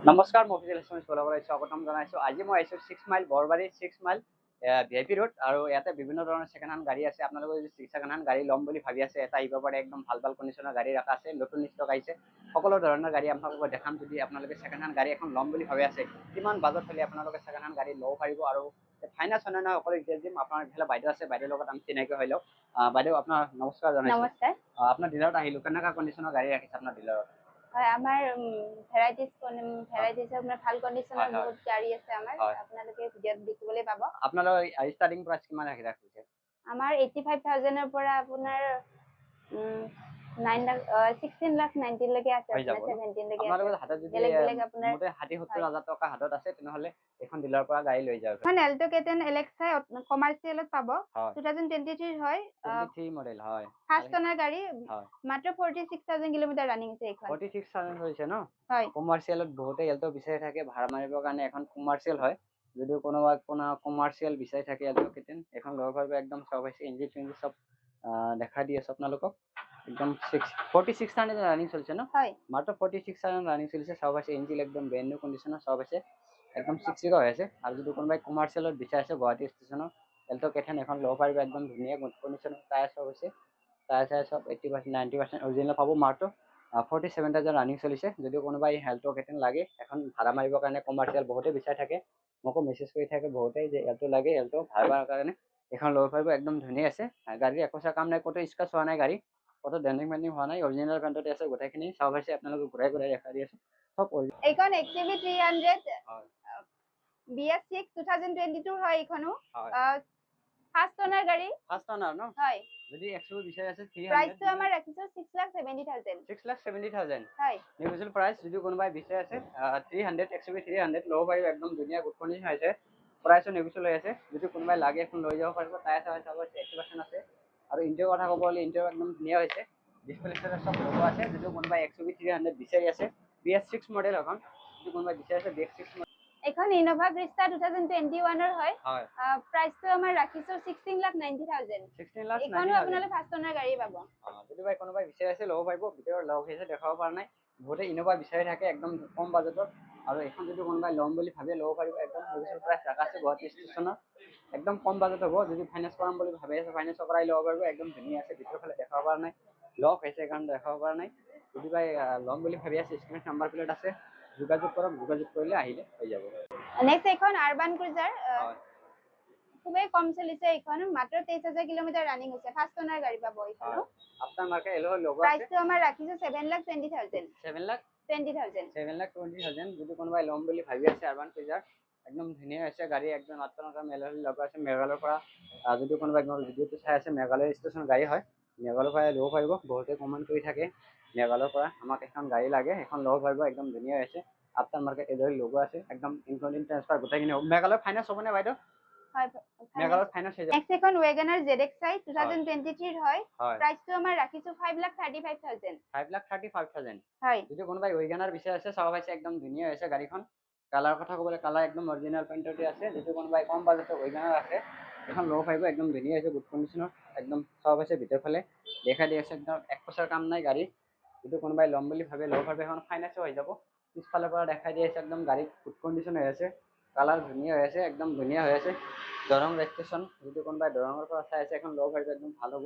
নমস্কাৰ মই official SMS কলাবলৈ স্বাগতম জনাইছো। আজি মই আহিছো 6 mile Borbari 6 mile VIP road আৰু ইয়াতে বিভিন্ন ধৰণৰ সেকেন্ড হ্যান্ড গাড়ী আছে। আপোনালোকে যদি সেকেন্ড হ্যান্ড গাড়ী ল'ম বুলি ভাবি আছে এটা আহিব পাৰে। একদম ভাল ভাল কণ্ডিচনৰ গাড়ী ৰাখা আছে, নতুন ষ্টক আহিছে। সকলো ধৰণৰ গাড়ী আপোনালোকক দেখাম। যদি আপোনালোকে সেকেন্ড হ্যান্ড গাড়ী এখন ল'ম বুলি ভাবি আছে, কিমান বাজেট হ'লে আপোনালোকে সেকেন্ড হ্যান্ড গাড়ী ল'ব পাৰিব আৰু ফাইনান্স হয় না সকলো ডিটেইলছ দিম। আপোনাৰ ইফালে বাইদেউ আছে, বাইদেউৰ লগত আমি চিনাকি হৈ লওক। বাইদেউ আপোনাৰ নমস্কাৰ জনাইছো। নমস্কাৰ। আপোনাৰ ডিলাৰত আহিলো, কেনেকুৱা কণ্ডিচনৰ গাড়ী ৰাখিছে আপোনাৰ ডিলাৰত? হয়, আমাৰ ভেৰাইটিজ আপোনাৰ ভাল কণ্ডিচনৰ বহুত গাড়ী আছে আমাৰ। আপোনালোকে ভিডিঅ'ত দেখিবলৈ পাব। আপোনালোকৰ ষ্টাৰ্টিং প্ৰাইস কিমান ৰাখিছে? আমাৰ 85,000 ৰ পৰা আপোনাৰ 9 লাখ 16 লাখ 19 লৈকে আছে, আপোনাৰ 17 লৈকে আছে। আপোনালোকৰ হাতত যদি আপোনাৰ মোটামুটি 60-70,000 টকা হাতত আছে তেনেহলে এখন ডিলাৰৰ পৰা গাড়ী লৈ যাব। এখন এল্টো K10 LXi কমাৰ্চিয়েলত পাব। 2023 হয়, 23 মডেল হয়। ফাৰ্ষ্ট অনাৰ গাড়ী, মাত্ৰ 46,000 কিলোমিটাৰ ৰানিং আছে এইখন। 46,000 হৈছে ন? হয়। কমাৰ্চিয়েলত বহুতে এল্টো বিচাৰি থাকে ভাড়া মাৰিবৰ কাৰণে, এখন কমাৰ্চিয়েল হয়। যদি কোনোবা কমাৰ্চিয়েল বিচাৰি থাকে এল্টো K10 এখন ল'ব পাৰিব। একদম সব হৈছে, ইঞ্জিন চিঞ্জিন সব দেখা দি আছে আপোনালোকক। একদম 46,000 রানিং চলছে না? হয়, মাত্র 46,000 রানিং চলছে। সব আছে ইঞ্জিন একদম ব্র্যান্ড নিউ কন্ডিশনার, সব আছে একদম চিকচিকা হৈ আছে। আৰু যদি কোনোবাই কমাৰ্চিয়েলত বিচাৰিছে গুৱাহাটী ষ্টেচনত এল্টো K10 এখন ল'ব পাৰিব। একদম ধুনীয়া গুড কণ্ডিশ্যনৰ টায়াৰ সব আছে, টায়াৰ সব 80% 90% অৰিজিনেল পাব। মাত্ৰ 47,000 ৰানিং চলিছে। যদি কোনোবাই এল্টো K10 লাগে এখন ভাড়া মাৰিবৰ কাৰণে, কমাৰ্চিয়েল বহুতে বিচাৰি থাকে, মোকো মেছেজ কৰি থাকে বহুতে যে এল্টো লাগে, এল্টো ভাড়া মাৰিবৰ কাৰণে এখন ল'ব পাৰিব। একদম ধুনীয়া আছে গাড়ী, একো কাম নাই, ক'তো স্ক্ৰাচ হোৱা নাই গাড়ী, কত ডেনিং মেনিং হোৱা নাই, অৰিজিনেল পেণ্টতে আছে গোটেইখিনি। সব আছে আপোনালোকে ঘূৰাই ঘূৰাই দেখা দি আছে সব অৰিজিনেল। এইখন XUV 300 BS6 2022 হয়। এইখনো ফাৰ্ষ্ট অনাৰ গাড়ী। ফাৰ্ষ্ট অনাৰ ন? হয়। যদি XUV বিচাৰি আছে 300, প্ৰাইসটো আমাৰ ৰাখিছো 6,70,000। 6,70,000 হয়। নিউজুৱেল প্ৰাইস। যদি কোনোবাই বিচাৰি আছে 300 XUV 300 ল'ব পাৰিব। একদম ধুনীয়া গুড কণ্ডিশ্যন আছে, প্ৰাইসও নিউজুৱেল হৈ আছে। যদি কোনোবাই লাগে এখন লৈ যাব পাৰিব। টায়াৰ চায়াৰ সব 80% আছে। আৰু ইণ্টেৰিয়ৰ কথা ক'ব গ'লে ইণ্টেৰিয়ৰ একদম ধুনীয়া হৈছে, ডিসপ্লে সব লগোৱা আছে। যদি কোনোবাই XUV 300 বিচাৰি আছে, BS6 মডেল এখন, যদি কোনোবাই বিচাৰি আছে BS6 মডেল। এখন ইনোভা ক্ৰিষ্টা 2021 ৰ হয়। প্ৰাইসটো আমাৰ ৰাখিছো 16,90,000। 16,90,000 এখনো আপোনালোকে ফাৰ্ষ্ট অনাৰ গাড়ী পাব। যদি কোনোবাই বিচাৰি আছে ল'ব পাৰিব। ভিতৰৰ লগ হৈছে দেখাব পৰা নাই, বহুতে ইনোভা বিচাৰি থাকে একদম কম বাজেটত। আৰু এখন যদি কোনোবাই ল'ম বুলি ভাবে ল'ব পাৰিব। একদম নিউজুৱেল প্ৰাইস ৰাখা আছে গুৱাহাটী ষ্টেচনত, একদম কম বাজেট হ'ব। যদি ফাইনেন্স কৰাম বুলি ভাবি আছে ফাইনেন্স কৰাই ল'ব পাৰিব। একদম ধুনীয়া আছে, ভিতৰৰ ফালে দেখাব পৰা নাই, লক হৈছে কাৰণ দেখাব পৰা নাই। যদি ল'ম বুলি ভাবি আছে স্ক্ৰিনত নাম্বাৰ প্লেট আছে, যোগাযোগ কৰক, যোগাযোগ কৰিলে আহিলে হৈ যাব। নেক্সট এখন আৰবান ক্ৰুজাৰ, খুবেই কম চলিছে। এইখন মাত্ৰ 23,000 কিলোমিটাৰ ৰানিং হৈছে। ফাৰ্ষ্ট অনাৰ গাড়ী পাব এইখনো। আপনাৰ মাৰ্কে এলো লোগো আছে। প্ৰাইসটো আমাৰ ৰাখিছো 7,20,000। 7,20,000 যদি কোনোবাই ল'ম বুলি ভাবি আছে আৰবান ক্ৰুজাৰ, একদম ধুনীয়া আছে গাড়ী। একদম আপোনালোকৰ মেঘালয় লগা আছে, মেঘালয়ৰ পৰা যদি কোনোবাই ভিডিঅ'টো চাই আছে মেঘালয় ষ্টেচন গাড়ী হয়, মেঘালয়ৰ পৰা ল'ব পাৰিব। বহুতে কমেণ্ট কৰি থাকে মেঘালয়ৰ পৰা আমাক এখন গাড়ী লাগে, এখন ল'ব পাৰিব। একদম ধুনীয়া আছে, আপনাৰ মাৰ্কেট এডৰ লোগো আছে, একদম ইনক্লুডিং ট্ৰান্সফাৰ গোটেইখিনি হ'ব। মেঘালয় ফাইনেন্স হ'বনে বাইদেউ? হয়, মেঘালয় ফাইনেন্স হৈ যাব। নেক্সট এখন ওয়েগনাৰ ZXi 2023 হয়। প্ৰাইসটো আমাৰ ৰাখিছো 5,35,000। 5,35,000 হয়। যদি কোনোবাই ওয়েগনাৰ বিচাৰি আছে চাব পাইছে, একদম ধুনীয়া হৈছে গাড়ীখন। কালাৰ কথা ক'বলৈ কালাৰ একদম অৰিজিনেল পেইণ্টতে আছে। যদি কোনোবাই কম বাজেটৰ ওয়েগনাৰ আছে এখন ল'ব পাৰিব। একদম ধুনীয়া হৈছে, গুড কণ্ডিশ্যনৰ, একদম সব আছে ভিতৰ ফালে দেখা দি আছে। একদম এক পইচাৰ কাম নাই গাড়ী। যদি কোনোবাই ল'ম বুলি ভাবে ল'ব পাৰিব। এখন ফাইনেন্সো হৈ যাব। পিছফালৰ পৰা দেখাই দি আছে, একদম গাড়ী গুড কণ্ডিশ্যন হৈ আছে, কালাৰ ধুনীয়া হৈ আছে, একদম ধুনীয়া হৈ আছে। দৰং ৰেজিষ্ট্ৰেশ্যন, যদি কোনোবাই দৰঙৰ পৰা চাই আছে এখন ল'ব পাৰিব। একদম ভাল হ'ব,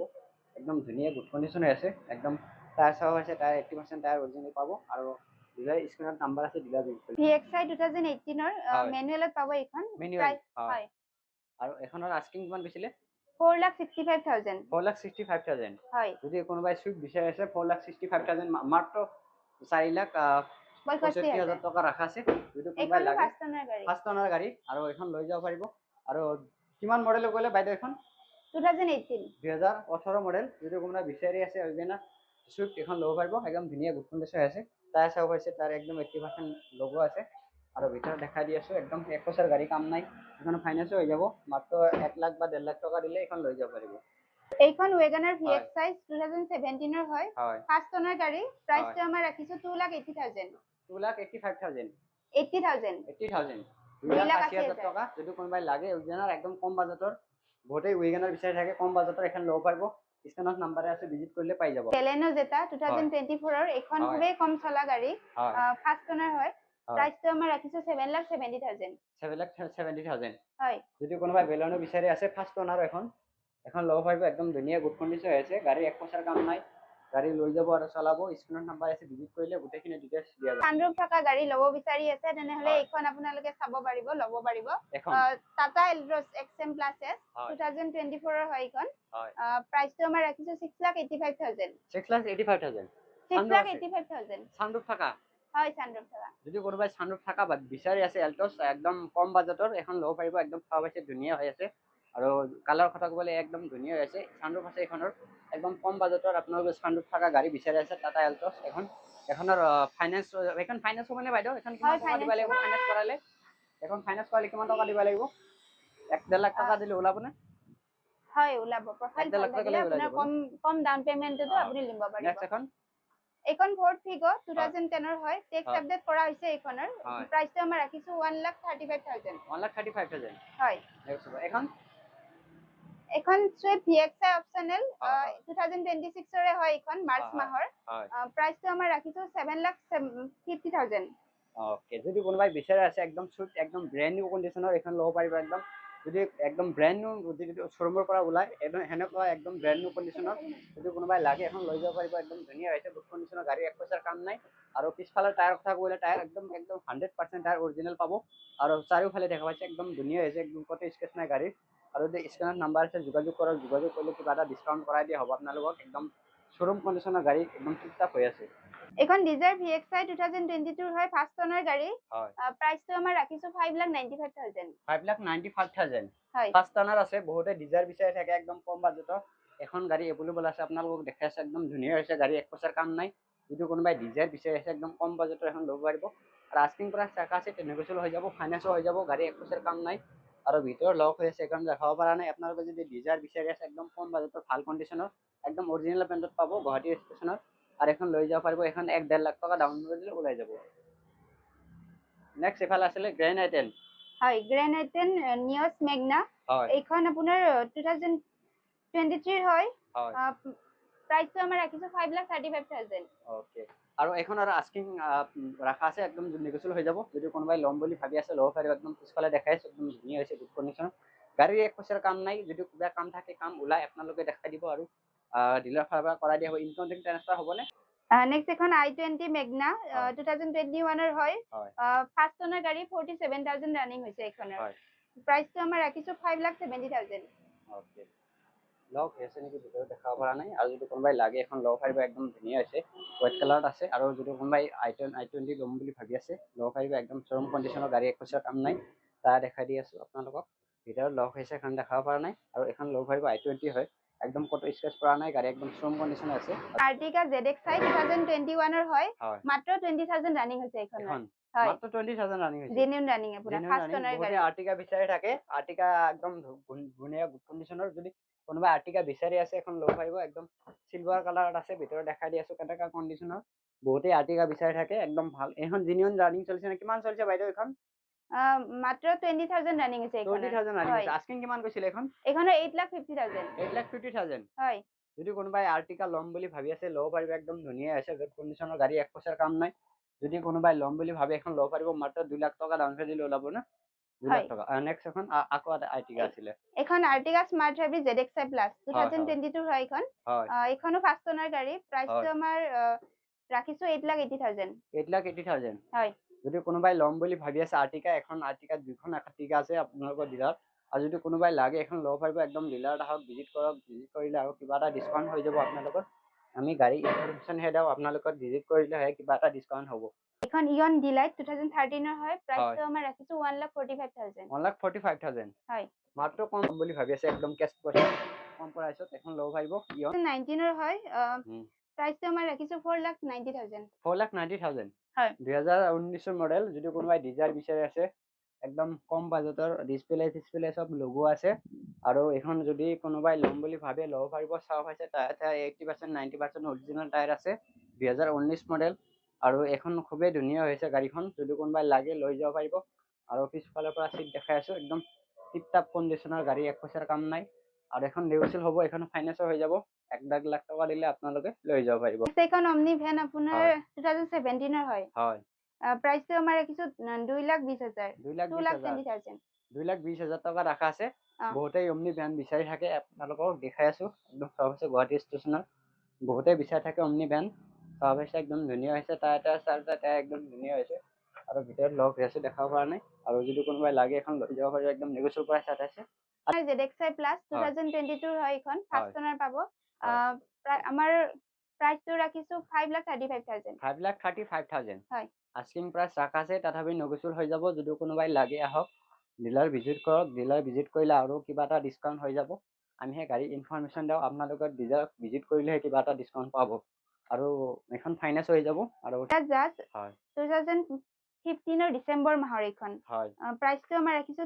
একদম ধুনীয়া গুড কণ্ডিশ্যন হৈ আছে। একদম টায়াৰ চাও আছে, টায়াৰ 80% টায়াৰ অৰিজিনেল পাব। আৰু ডিলাৰ স্ক্ৰিনত নাম্বাৰ আছে, ডিলাৰ VXi 2018 ৰ মেনুৱেলত পাব এইখন। মেনুৱেল হয়। আৰু এখনৰ আস্কিং কিমান কৈছিলে? 4,65,000। 4,65,000 হয়। যদি কোনোবাই সুইফট বিচাৰি আছে 4,65,000 মাত্ৰ 4,65,000 টকা ৰাখা আছে। যদি কোনোবাই লাগে ফাৰ্ষ্ট অনাৰ গাড়ী আৰু এখন লৈ যাব পাৰিব। আৰু কিমান মডেল ক'লে বাইদেউ এখন? 2018 মডেল। যদি কোনোবাই বিচাৰি আছে ওয়েগনাৰ সুইফট এখন ল'ব পাৰিব। একদম ধুনীয়া গুড কণ্ডিশ্যন আছে, টায়াৰ চাব হৈছে, তাৰ একদম 80% লোগো আছে। আৰু ভিতৰত দেখাই দি আছো, একদম এক পইচাৰ গাড়ী কাম নাই, এখন ফাইনেন্সো হৈ যাব। মাত্ৰ 1 লাখ বা 1.5 লাখ টকা দিলে এখন লৈ যাব পাৰিব। এইখন ওয়েগনাৰ VXi 2017 ৰ হয়। ফাৰ্ষ্ট অনাৰ গাড়ী। প্ৰাইসটো আমাৰ ৰাখিছো 2,80,000। 2,85,000 80,000 2,80,000 টকা। যদি কোনোবাই লাগে ওয়েগনাৰ একদম কম বাজেটৰ, বহুতেই ওয়েগনাৰ বিচাৰি থাকে কম বাজেটৰ, এখন ল'ব পাৰিব। স্ক্ৰিনত নাম্বাৰ আছে, ভিজিট কৰিলে পাই যাব। বেলেনো জেটা 2024 ৰ, এখন খুবেই কম চলা গাড়ী, ফাৰ্ষ্ট অনাৰ হয়। হয় প্ৰাইচটো আমাৰ ৰাখিছো 7,70,000। 7,70,000 হয় যদি কোনোবাই বেলনো বিচাৰি আছে ফাৰ্ষ্ট অনাৰ এখন ল'ব পাৰিব একদম ধুনীয়া গুড কণ্ডিশ্যন হৈ আছে গাড়ী এক পইচাৰ কাম নাই গাড়ী লৈ যাব আৰু চলাব স্ক্ৰীনত নাম্বাৰ আছে ভিজিট কৰিলে গোটেইখিনি ডিটেইলছ দিয়া যাব সানৰুফ থকা গাড়ী ল'ব বিচাৰি আছে তেনেহ'লে হয়। এইখন আপোনালোকে চাব পাৰিব ল'ব পাৰিব এখন Tata Altroz XM Plus S হয় 2024 ৰ হয় এইখন হয় প্ৰাইচটো আমাৰ ৰাখিছো 6,85,000 6,85,000 6,85,000 সানৰুফ থাকা হয় সানৰুফ থকা যদি কোনোবাই সানৰুফ থাকা বিচাৰি আছে এল্টছ একদম কম বাজেটৰ এখন ল'ব পাৰিব একদম চাব পাইছে ধুনীয়া হৈ আছে আৰু কালাৰ কথা ক'বলে একদম ধুনীয়া হৈ আছে সানৰুফ আছে এখনৰ একদম কম বাজেটৰ আপোনালোকে সানৰুফ থাকা গাড়ী বিচাৰি আছে টাটা এল্টছ এখনৰ ফাইনেন্স এখন ফাইনেন্স হ'ব নে বাইদেউ এখন কিমান হয় টকা দিব লাগিব ফাইনেন্স কৰালে এখন ফাইনেন্স কৰালে কিমান টকা দিব লাগিব 1.5 লাখ টকা দিলে ওলাব নে হয় ওলাব প্ৰফাইল 1.5 লাখ ভাল টকা থাকিলে ওলাই আপোনাৰ যাব কম ডাউন পেমেন্টতো আপুনি লিব পাৰিব নেক্সট এখন এইখন ফৰ্ড ফিগো 2010 ৰ হয় টেক্স হয়। আপডেট কৰা হৈছে এইখনৰ হয়। প্ৰাইচটো আমাৰ ৰাখিছো 1,35,000 1,35,000 হয় নেক্সট এখন এখন সুইফট VXI অপচনেল হয়। 2026 ৰে হয় এইখন মাৰ্চ মাহৰ হয় প্ৰাইচটো আমাৰ ৰাখিছো 7,50,000 ওকে যদি কোনোবাই বিচাৰে আছে একদম সুইফট একদম ব্ৰেণ্ড নিউ কণ্ডিশ্যনৰ এখন ল'ব পাৰিব একদম যদি একদম ব্ৰেণ্ড নিউ যদি শ্ব'ৰুমৰ পৰা ওলাই সেনেকুৱা একদম ব্ৰেণ্ড নিউ কণ্ডিশ্যনৰ যদি কোনোবাই লাগে এখন লৈ যাব পাৰিব একদম ধুনীয়া হৈছে গুড কণ্ডিশ্যনৰ গাড়ী এক পইচাৰ কাম নাই আৰু পিছফালৰ টায়াৰ কথা ক'লে টায়াৰ একদম 100% টায়াৰ অৰিজিনেল পাব আৰু চাৰিওফালে দেখা পাইছে একদম ধুনীয়া হৈছে একদম ক'তো স্কেচ নাই গাড়ীৰ আৰু যদি স্কেনত নাম্বাৰ আছে যোগাযোগ কৰক যোগাযোগ কৰিলে কিবা এটা ডিছকাউণ্ট কৰাই দিয়া হ'ব আপোনালোকক একদম শ্ব'ৰুম কণ্ডিশ্যনৰ গাড়ী একদম টিপটাপ হৈ আছে এখন ডিজাৰ VXI 2022 হয় ফাৰ্ষ্ট অনাৰ গাড়ী হয় প্ৰাইচটো আমাৰ ৰাখিছো 5,95,000 5,95,000 হয় ফাৰ্ষ্ট অনাৰ আছে বহুতে ডিজাৰ বিচাৰি থাকে একদম কম বাজেটৰ এখন গাড়ী এভেইলেবল আছে আপোনালোকক দেখাই আছে একদম ধুনীয়া হৈছে গাড়ী এক পইচাৰ কাম নাই যদি কোনোবাই ডিজাৰ বিচাৰি আছে একদম কম বাজেটৰ এখন ল'ব পাৰিব আৰু আস্কিং প্ৰাইচ থকা আছে নেগোচিয়েবল হৈ যাব ফাইনেন্সো হৈ যাব গাড়ী এক পইচাৰ কাম নাই আৰু ভিতৰত লক হৈ আছে সেইকাৰণে দেখাব পৰা নাই আপোনালোকে যদি ডিজাৰ বিচাৰি আছে একদম কম বাজেটৰ ভাল কণ্ডিশ্যনৰ একদম অৰিজিনেল পেণ্টত পাব গুৱাহাটী ষ্টেচনত আৰু এখন লৈ যাব পাৰিব এখন 1.5 লাখ টকা ডাউন কৰি দিলে ওলাই যাব নেক্সট এফালে আছিলে গ্ৰেণ্ড আইটেন হয় গ্ৰেণ্ড আইটেন নিয়ছ মেগনা হয় এইখন আপোনাৰ 2023 হয় হয় প্ৰাইচটো আমাৰ ৰাখিছো 5,35,000 ওকে আৰু এখন আৰু আস্কিং ৰাখা আছে একদম নেগোচিয়েবল হৈ যাব যদি কোনোবাই ল'ম বুলি ভাবি আছে ল'ব পাৰিব একদম পিছফালে দেখাই আছে একদম ধুনীয়া হৈছে গুড কণ্ডিশ্যন গাড়ীৰ এক পইচাৰ কাম নাই যদি কিবা কাম থাকে কাম ওলাই আপোনালোকে দেখাই দিব আৰু ডিলাৰ ফালৰ পৰা কৰাই দিয়া হ'ব ইনকাম টেক্স ট্ৰান্সফাৰ হ'বনে নেক্সট এখন I20 মেগনা 2021 ৰ হয় হয় ফাৰ্ষ্ট অনাৰ গাড়ী 47,000 ৰানিং হৈছে এইখনৰ হয় প্ৰাইচটো আমাৰ ৰাখিছো 5,70,000 ওকে লক হৈছে নেকি ভিতৰত দেখাব পৰা নাই আৰু যদি কোনোবাই লাগে এখন ল'ব পাৰিব একদম ধুনীয়া হৈছে হোৱাইট কালাৰত আছে আৰু যদি কোনোবাই I20 ল'ম বুলি ভাবি আছে ল'ব পাৰিব একদম শ্ব'ৰুম কণ্ডিশ্যনৰ গাড়ী এক পইচাৰ কাম নাই তাৰ দেখাই দি আছোঁ আপোনালোকক ভিতৰত লক হৈছে এখন দেখাব পৰা নাই আৰু এখন ল'ব পাৰিব I20 হয় একদম ক'তো স্ক্ৰেচ পৰা নাই গাড়ী একদম শ্ব'ৰুম কণ্ডিশ্যন আছে আৰ্টিকা ZXi 2021 ৰ হয় হয় মাত্ৰ 20,000 ৰানিং হৈছে এইখনৰ এখন হয় মাত্ৰ 20,000 ৰানিং হৈছে জেনুইন ৰানিং আপোনাৰ ফাৰ্ষ্ট অনাৰ গাড়ী আৰ্টিকা বিচাৰি থাকে আৰ্টিকা একদম ধুনীয়া গুড কণ্ডিশ্যনৰ যদি কোনোবাই আৰ্টিকা বিচাৰি আছে এখন ল'ব পাৰিব একদম চিলভাৰ কালাৰত আছে ভিতৰত দেখাই দি আছোঁ কেনেকুৱা কণ্ডিশ্যনৰ বহুতেই আৰ্টিকা বিচাৰি থাকে একদম ভাল এখন জেনুইন ৰানিং চলিছে নে কিমান চলিছে বাইদেউ এখন মাত্ৰ 20,000 ৰানিং হৈছে এইখনৰ 20,000 ৰানিং হৈছে আস্কিং কিমান কৈছিলে এখন এইখনৰ 8,50,000 8,50,000 হয় যদি কোনোবাই আৰ্টিকা ল'ম বুলি ভাবি আছে ল'ব পাৰিব একদম ধুনীয়া হৈছে গুড কণ্ডিশ্যনৰ গাড়ী এক পইচাৰ কাম নাই যদি কোনোবাই ল'ম বুলি ভাবে এখন ল'ব পাৰিব মাত্ৰ 2 লাখ টকা ডাউন পেমেণ্ট দিলে ওলাব না 2 লাখ টকা নেক্সট এখন আকৌ এটা আৰ্টিকা আছিলে এখন Ertiga smart hybrid ZXi Plus 2022 হয় এইখন হয় এইখনো ফাৰ্ষ্ট অনাৰ গাড়ী প্ৰাইচটো আমাৰ ৰাখিছো 8,80,000 8,80,000 হয় যদি কোনোবাই ল'ম বুলি ভাবি আছে আৰ্টিকা এখন আৰ্টিকা দুখন আৰ্টিকা আছে আপোনালোকৰ ডিলাৰত আৰু যদি কোনোবাই লাগে এখন ল'ব পাৰিব একদম ডিলাৰত আহক ভিজিট কৰক ভিজিট কৰিলে আৰু কিবা এটা ডিছকাউণ্ট হৈ যাব আপোনালোকৰ আমি গাড়ী ইনফৰমেশ্যনহে দিওঁ আপোনালোকৰ ভিজিট কৰিলেহে কিবা এটা ডিছকাউণ্ট হ'ব এখন ইয়ন ডিলাইট 2013 ৰ হয় প্ৰাইচটো আমাৰ ৰাখিছো 1,45,000 1,45,000 হয় মাত্ৰ কম বুলি ভাবি আছে একদম কেছ পইচা কম প্ৰাইচত এখন ল'ব পাৰিব ইয়ন 19 ৰ হয় প্ৰাইচটো আমাৰ ৰাখিছো 4,90,000 4,90,000 হয় 2019 মডেল যদি কোনোবাই ডিজাৰ বিচাৰি আছে একদম কম বাজেটৰ ডিছপ্লে চব লগোৱা আছে আৰু এখন যদি কোনোবাই ল'ম বুলি ভাবে ল'ব পাৰিব চাব পাইছে টায়াৰ 80% 90% অৰিজিনেল টায়াৰ আছে 2019 মডেল আৰু এখন খুবেই ধুনীয়া হৈছে গাড়ীখন যদি কোনোবাই লাগে লৈ যাব পাৰিব আৰু পিছফালৰ পৰা চিট দেখাই আছোঁ একদম টিপটাপ কণ্ডিশ্যনৰ গাড়ী এক পইচাৰ কাম নাই আৰু এখন নেগোচিয়েবল হ'ব এখন ফাইনেন্সো হৈ যাব 1.5 লাখ টকা দিলে আপোনালোকে লৈ যাব পাৰিব এইখন অমনি ভেন আপোনাৰ 2017 ৰ হয় হয় প্ৰাইচটো আমাৰ ৰাখিছো 2,20,000 2,20,000 2,20,000 2,20,000 টকা ৰাখা আছে। অ'। বহুতেই অমনি ভেন বিচাৰি থাকে, আপোনালোকক দেখাই আছো একদম সব হৈছে গুৱাহাটী ষ্টেচনৰ। বহুতেই বিচাৰি থাকে অমনি ভেন, সব হৈছে একদম ধুনীয়া হৈছে। টায়াৰ একদম ধুনীয়া হৈছে আৰু ভিতৰত লক হৈ আছে দেখাব পৰা নাই। আৰু যদি কোনোবাই লাগে এখন লৈ যাব পাৰে, একদম নেগোচিয়েবল প্ৰাইচ আছে। ZXi Plus 2022 হয় এইখন, ফাৰ্ষ্ট অনাৰ পাব। আমাৰ প্ৰাইচটো ৰাখিছো 5,35,000 5,35,000 হয়। আস্কিং প্ৰাইচ ৰাখা আছে, তথাপি নেগোচিয়েবল হৈ যাব। যদি কোনোবাই লাগে আহক, ডিলাৰ ভিজিট কৰক। ডিলাৰ ভিজিট কৰিলে আৰু কিবা এটা ডিছকাউণ্ট হৈ যাব। আমি সেই গাড়ী ইনফৰমেশ্যন দিওঁ, আপোনালোকৰ ডিলাৰ ভিজিট কৰিলেহে কিবা এটা ডিছকাউণ্ট পাব। আৰু এখন ফাইনেন্স হৈ যাব। আৰু জাষ্ট হয় 2015 ডিচেম্বৰ মাহৰ এইখন। হয় প্ৰাইচটো আমাৰ ৰাখিছো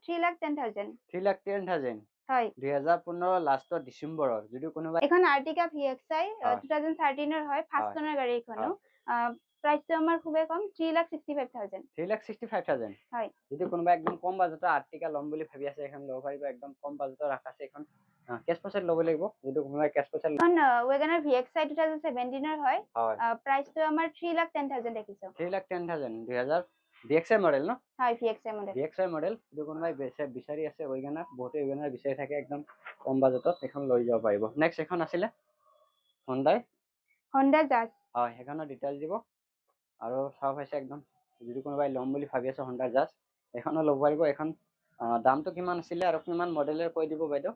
3,10,000 3,10,000 হয়। 2015 লাষ্টৰ ডিচেম্বৰৰ। যদি কোনোবাই এখন আৰ্টিকা VXi 2013 হয়, ফাৰ্ষ্ট অনাৰ গাড়ী এইখনো। প্ৰাইচটো আমাৰ খুবেই কম, 3,65,000 3,65,000 হয়। যদি কোনোবাই একদম কম বাজেটৰ আৰ্টিকা ল'ম বুলি ভাবি আছে, এখন ল'ব পাৰিব। একদম কম বাজেটৰ ৰাখা আছে এখন। কেছ পইচাত ল'ব লাগিব। যদি কোনোবাই কেছ পইচাত এখন WagonR VXi 2017 হয়। প্ৰাইচটো আমাৰ 3,10,000 ৰাখিছো। 3,10,000 2000 VXi মডেল ন? হয়, VXi মডেল। VXi model. যদি কোনোবাই বিচাৰি আছে WagonR, বহুতে WagonR বিচাৰি থাকে একদম কম বাজেটত, এখন লৈ যাব পাৰিব। নেক্সট এখন আছিলে Honda Jazz। হয়, সেইখনৰ ডিটেইলছ দিব। আৰু সব হৈছে একদম, যদি কোনোবাই ল'ম বুলি ভাবি আছে Honda Jazz, এখনো ল'ব পাৰিব। এখন দামটো কিমান আছিলে আৰু কিমান মডেলৰ কৈ দিব বাইদেউ?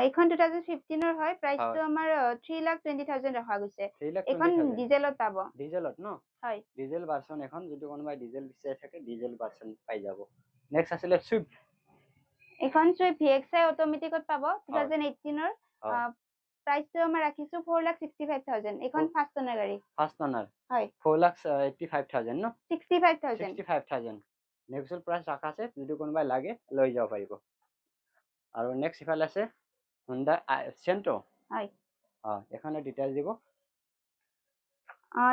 এইখন 2015 হয়, প্ৰাইচটো আমাৰ 3,20,000 ৰখা গৈছে। এইখন 3,20,000 ডিজেলত পাব। ডিজেলত ন? হয়। ডিজেল ভাৰ্চন এখন। যদি কোনোবাই ডিজেল বিচাৰি থাকে, ডিজেল ভাৰ্চন পাই যাব। নেক্সট আছিলে চুইফ্ট। এইখন চুইফ্ট VXi অটোমেটিকত পাব, 2018 প্ৰাইচটো আমাৰ ৰাখিছো 4,65,000। এইখন ফাৰ্ষ্ট অনাৰ গাড়ী। ফাৰ্ষ্ট অনাৰ হয়। 4,85,000 ন? 65,000 65,000 নেগোচিয়েবল প্ৰাইচ ৰাখা আছে। যদি কোনোবাই লাগে লৈ যাব পাৰিব। আৰু নেক্সট ইফালে আছে Honda Sentro। হয়। এখনৰ ডিটেইলছ দিব।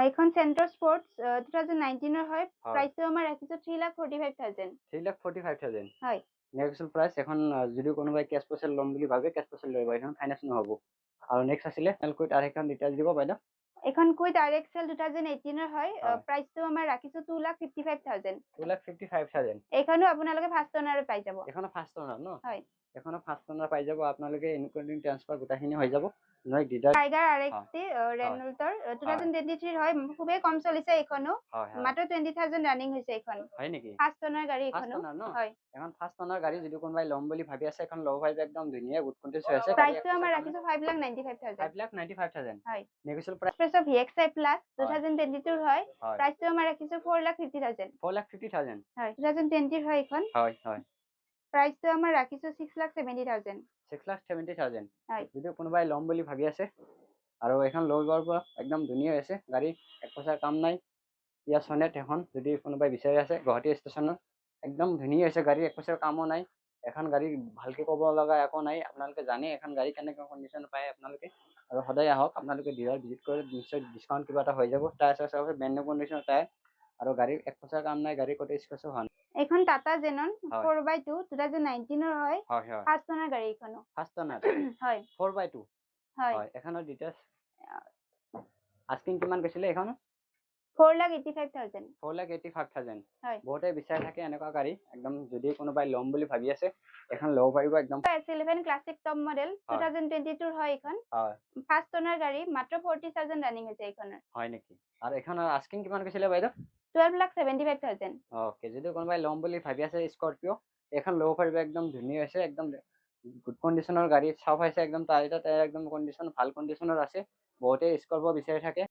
এইখন Sentro Sports 2019 হয়, প্ৰাইচটো আমাৰ ৰাখিছো 3,45,000 3,45,000 হয়। Negotiable price. এখন যদি কোনোবাই কেছ পইচা ল'ম বুলি ভাবে, কেছ পইচা লৈ আহিব। এখন ফাইনেন্স নহ'ব। আৰু নেক্সট আছিলে এলকুইড, আৰু এখন ডিটেইলছ দিব বাইদেউ। এখন কুইড RXL 2018 হয়, প্ৰাইচটো আমাৰ ৰাখিছো 2,55,000 2,55,000 এইখনো আপোনালোকে ফাৰ্ষ্ট অনাৰত পাই যাব। এখনো ফাৰ্ষ্ট অনাৰ ন? হয়। এখনো ফাৰ্ষ্ট অনাৰ পাই যাব আপোনালোকে। ইনক্লুডিং ট্ৰান্সফাৰ গোটেইখিনি হৈ যাব। নহয় ডিলাৰ টাইগাৰ RXT ৰেনল্টৰ 2023 হয়, খুবেই কম চলিছে এইখনো। মাত্ৰ 20,000 ৰানিং হৈছে এইখন। হয় নেকি? ফাৰ্ষ্ট অনাৰ গাড়ী ফাৰ্ষ্ট এইখনো। অনাৰ ন? হয়। এখন ফাৰ্ষ্ট অনাৰ গাড়ী। যদি কোনোবাই ল'ম বুলি ভাবি আছে, এখন ল'ব পাৰিব। একদম ধুনীয়া গুড কণ্ডিচন আছে। প্ৰাইচটো আমাৰ ৰাখিছো 5,95,000 5,95,000 হয়। Negotiable price. Express VXi Plus 2022 হয়, প্ৰাইচটো আমাৰ ৰাখিছো 4,50,000 4,50,000 হয়। 2020 হয় এইখন। হয়। প্ৰাইচটো আমাৰ ৰাখিছো 6,70,000 6,70,000 হয়। যদি কোনোবাই ল'ম বুলি ভাবি আছে, আৰু এখন লৈ যোৱাৰ পৰা একদম ধুনীয়া হৈছে গাড়ী, এক পইচাৰ কাম নাই। Kia Sonet এখন যদি কোনোবাই বিচাৰি আছে গুৱাহাটী ষ্টেচনত, একদম ধুনীয়া হৈছে গাড়ী, এক পইচাৰ কামো নাই। এখন গাড়ী ভালকে ক'ব লগা একো নাই। আপোনালোকে জানে এখন গাড়ী কেনেকুৱা কণ্ডিশ্যন পায় আপোনালোকে। আৰু সদায় আহক, আপোনালোকে ডিলাৰ ভিজিট কৰি নিশ্চয় ডিছকাউণ্ট কিবা এটা হৈ যাব। টায়াৰ চাৰ্জ ব্ৰেণ্ড নিউ কণ্ডিশ্যনৰ টায়াৰ, আৰু গাড়ীৰ এক পইচাৰ কাম নাই। গাড়ী ক'তো স্ক্ৰেচো হোৱা নাই। এইখন টাটা জেনন 4x2 2019 হয়, ফাৰ্ষ্ট অনাৰ গাড়ী এইখনো। ফাৰ্ষ্ট অনাৰ হয়। 4x2 হয়। এখনৰ ডিটেইলছ আস্কিং কিমান কৈছিলে এইখন? 4,85,000 4,85,000 হয়। বহুতে বিচাৰি থাকে এনেকুৱা গাড়ী। একদম যদি কোনোবাই ল'ম বুলি ভাবি আছে, এখন ল'ব পাৰিব। একদম S11 ক্লাছিক টপ মডেল 2022 হয় এইখন। ফাৰ্ষ্ট অনাৰ গাড়ী, মাত্ৰ 40,000 ৰানিং হৈছে এইখনৰ। হয় নেকি? আৰু এখনৰ আস্কিং কিমান কৈছিলে বাইদেউ? 12,75,000 ওকে। যদি কোনোবাই ল'ম বুলি ভাবি আছে স্কৰপিঅ, এখন ল'ব পাৰিব। একদম ধুনীয়া হৈছে, একদম গুড কণ্ডিশ্যনৰ গাড়ী। চব হৈছে একদম টায়াৰ একদম কণ্ডিশ্যন ভাল কণ্ডিশ্যনৰ আছে। বহুতে স্কৰপিঅ বিচাৰি থাকে।